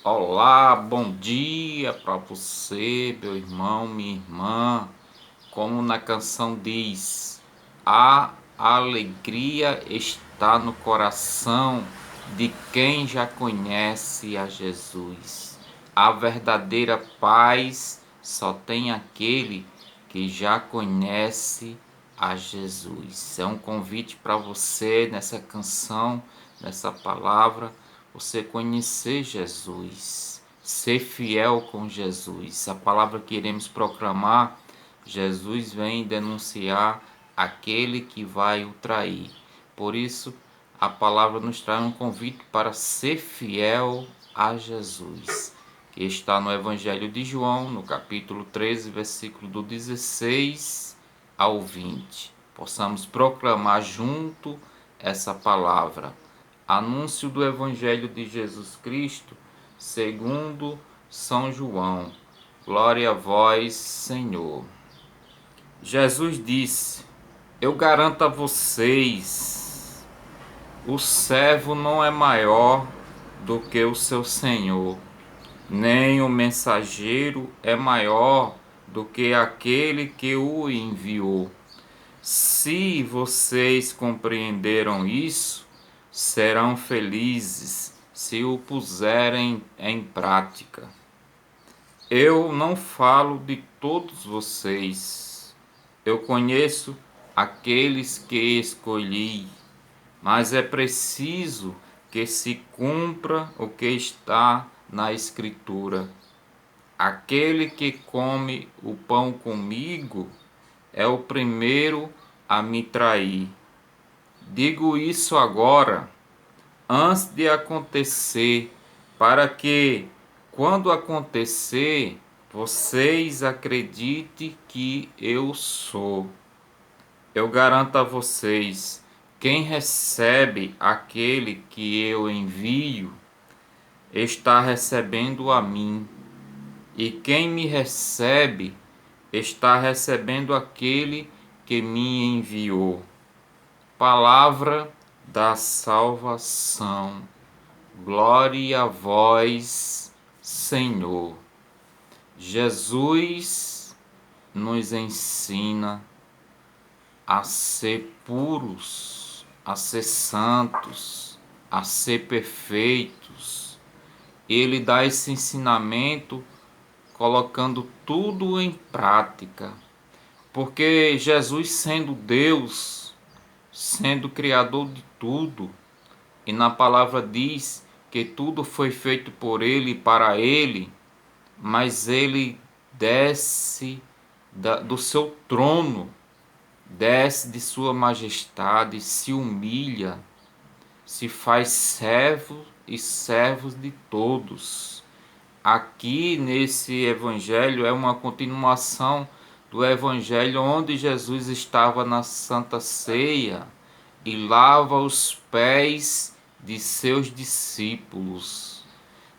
Olá, bom dia para você, meu irmão, minha irmã. Como na canção diz, a alegria está no coração de quem já conhece a Jesus. A verdadeira paz só tem aquele que já conhece a Jesus. É um convite para você nessa canção, nessa palavra, você conhecer Jesus, ser fiel com Jesus. A palavra que iremos proclamar, Jesus vem denunciar aquele que vai o trair. Por isso, a palavra nos traz um convite para ser fiel a Jesus, que está no Evangelho de João, no capítulo 13, versículo do 16 ao 20. Possamos proclamar junto essa palavra. Anúncio do Evangelho de Jesus Cristo, segundo São João. Glória a vós, Senhor. Jesus disse: Eu garanto a vocês, o servo não é maior do que o seu senhor, nem o mensageiro é maior do que aquele que o enviou. Se vocês compreenderam isso, serão felizes se o puserem em prática. Eu não falo de todos vocês. Eu conheço aqueles que escolhi, mas é preciso que se cumpra o que está na Escritura. Aquele que come o pão comigo é o primeiro a me trair. Digo isso agora, antes de acontecer, para que, quando acontecer, vocês acreditem que eu sou. Eu garanto a vocês, quem recebe aquele que eu envio, está recebendo a mim. E quem me recebe, está recebendo aquele que me enviou. Palavra da salvação. Glória a vós, Senhor. Jesus nos ensina a ser puros, a ser santos, a ser perfeitos. Ele dá esse ensinamento colocando tudo em prática, porque Jesus, sendo Deus, sendo Criador de tudo, e na palavra diz que tudo foi feito por Ele e para Ele, mas Ele desce do seu trono, desce de sua majestade, se humilha, se faz servo e servos de todos. Aqui nesse evangelho é uma continuação do evangelho onde Jesus estava na Santa Ceia e lava os pés de seus discípulos.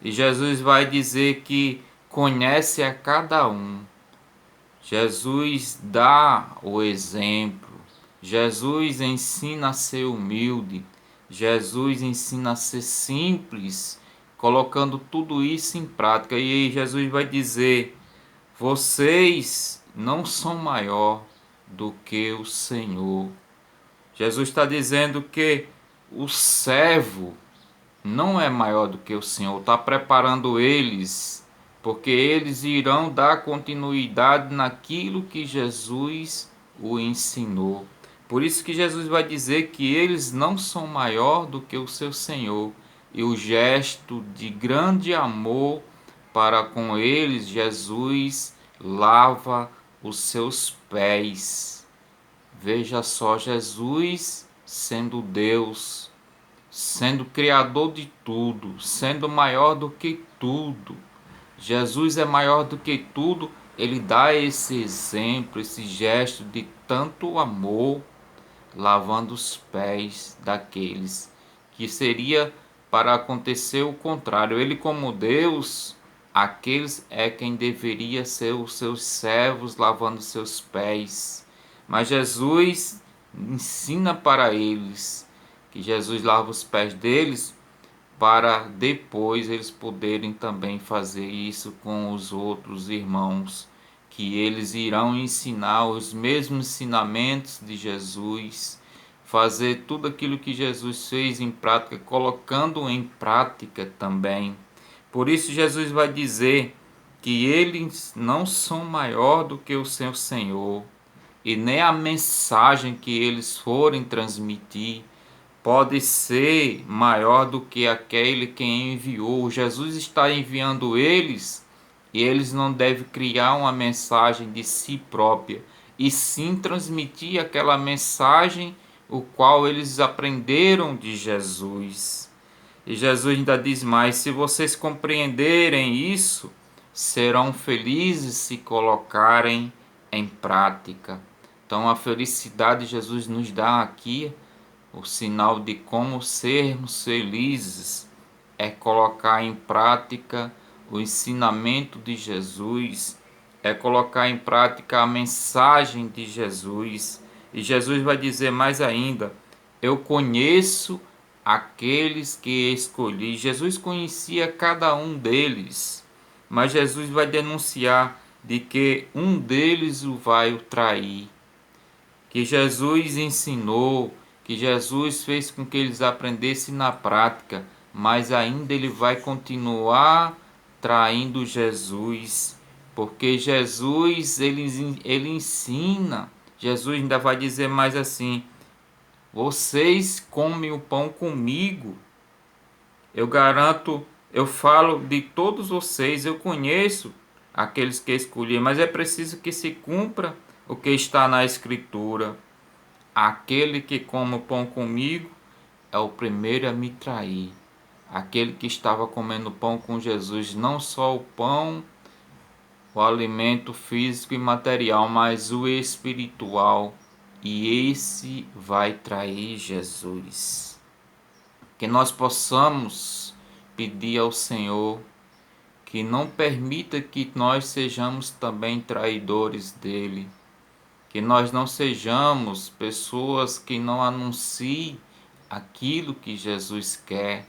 E Jesus vai dizer que conhece a cada um. Jesus dá o exemplo. Jesus ensina a ser humilde. Jesus ensina a ser simples, colocando tudo isso em prática. E Jesus vai dizer: vocês não são maior do que o Senhor. Jesus está dizendo que o servo não é maior do que o Senhor, está preparando eles, porque eles irão dar continuidade naquilo que Jesus o ensinou. Por isso que Jesus vai dizer que eles não são maior do que o seu Senhor. E o gesto de grande amor para com eles, Jesus lava os seus pés. Veja só, Jesus sendo Deus, sendo criador de tudo, sendo maior do que tudo. Jesus é maior do que tudo, ele dá esse exemplo, esse gesto de tanto amor, lavando os pés daqueles que seria para acontecer o contrário. Ele, como Deus, aqueles é quem deveria ser os seus servos lavando seus pés. Mas Jesus ensina para eles que Jesus lava os pés deles para depois eles poderem também fazer isso com os outros irmãos, que eles irão ensinar os mesmos ensinamentos de Jesus, fazer tudo aquilo que Jesus fez em prática, colocando em prática também. Por isso Jesus vai dizer que eles não são maior do que o seu Senhor, e nem a mensagem que eles forem transmitir pode ser maior do que aquele que enviou. Jesus está enviando eles, e eles não devem criar uma mensagem de si própria, e sim transmitir aquela mensagem o qual eles aprenderam de Jesus. E Jesus ainda diz mais: se vocês compreenderem isso, serão felizes se colocarem em prática. Então a felicidade Jesus nos dá aqui, o sinal de como sermos felizes é colocar em prática o ensinamento de Jesus, é colocar em prática a mensagem de Jesus. E Jesus vai dizer mais ainda: eu conheço aqueles que escolhi. Jesus conhecia cada um deles, mas Jesus vai denunciar de que um deles o vai trair, que Jesus ensinou, que Jesus fez com que eles aprendessem na prática, mas ainda ele vai continuar traindo Jesus, porque Jesus ele ensina. Jesus ainda vai dizer mais assim: vocês comem o pão comigo. Eu garanto, eu falo de todos vocês, eu conheço aqueles que escolhi, mas é preciso que se cumpra o que está na Escritura. Aquele que come o pão comigo é o primeiro a me trair. Aquele que estava comendo pão com Jesus, não só o pão, o alimento físico e material, mas o espiritual. E esse vai trair Jesus. Que nós possamos pedir ao Senhor que não permita que nós sejamos também traidores dele. Que nós não sejamos pessoas que não anunciem aquilo que Jesus quer.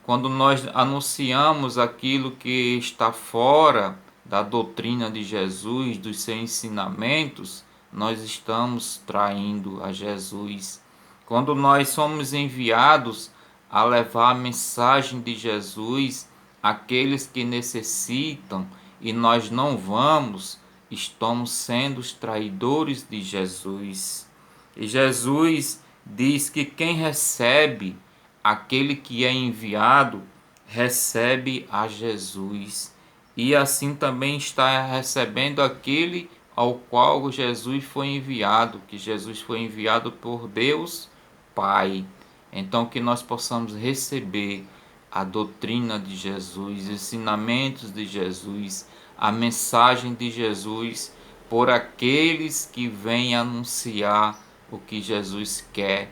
Quando nós anunciamos aquilo que está fora da doutrina de Jesus, dos seus ensinamentos, nós estamos traindo a Jesus. Quando nós somos enviados a levar a mensagem de Jesus àqueles que necessitam e nós não vamos, estamos sendo os traidores de Jesus. E Jesus diz que quem recebe aquele que é enviado, recebe a Jesus. E assim também está recebendo aquele ao qual Jesus foi enviado, que Jesus foi enviado por Deus Pai. Então que nós possamos receber a doutrina de Jesus, ensinamentos de Jesus, a mensagem de Jesus por aqueles que vêm anunciar o que Jesus quer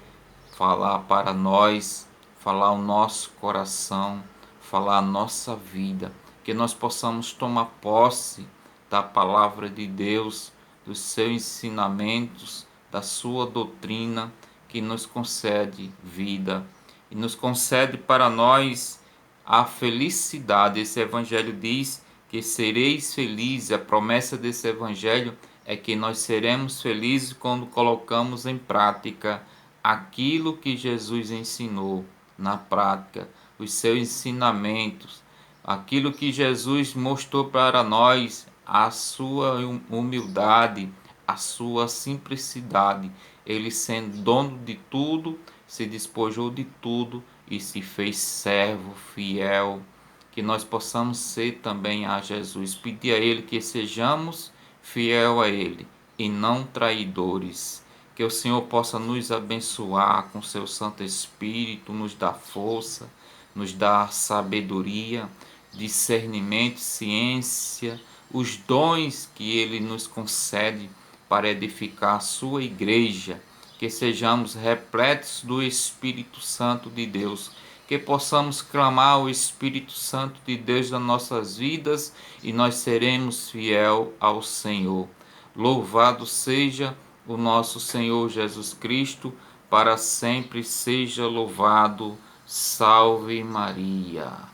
falar para nós, falar o nosso coração, falar a nossa vida, que nós possamos tomar posse da palavra de Deus, dos seus ensinamentos, da sua doutrina, que nos concede vida e nos concede para nós a felicidade. Esse evangelho diz que sereis felizes. A promessa desse evangelho é que nós seremos felizes quando colocamos em prática aquilo que Jesus ensinou na prática, os seus ensinamentos, aquilo que Jesus mostrou para nós, a sua humildade, a sua simplicidade. Ele, sendo dono de tudo, se despojou de tudo e se fez servo fiel. Que nós possamos ser também a Jesus, pedir a Ele que sejamos fiel a Ele e não traidores. Que o Senhor possa nos abençoar com seu Santo Espírito, nos dar força, nos dar sabedoria, discernimento, ciência, os dons que Ele nos concede para edificar a sua igreja. Que sejamos repletos do Espírito Santo de Deus, que possamos clamar o Espírito Santo de Deus nas nossas vidas e nós seremos fiel ao Senhor. Louvado seja o nosso Senhor Jesus Cristo, para sempre seja louvado. Salve Maria.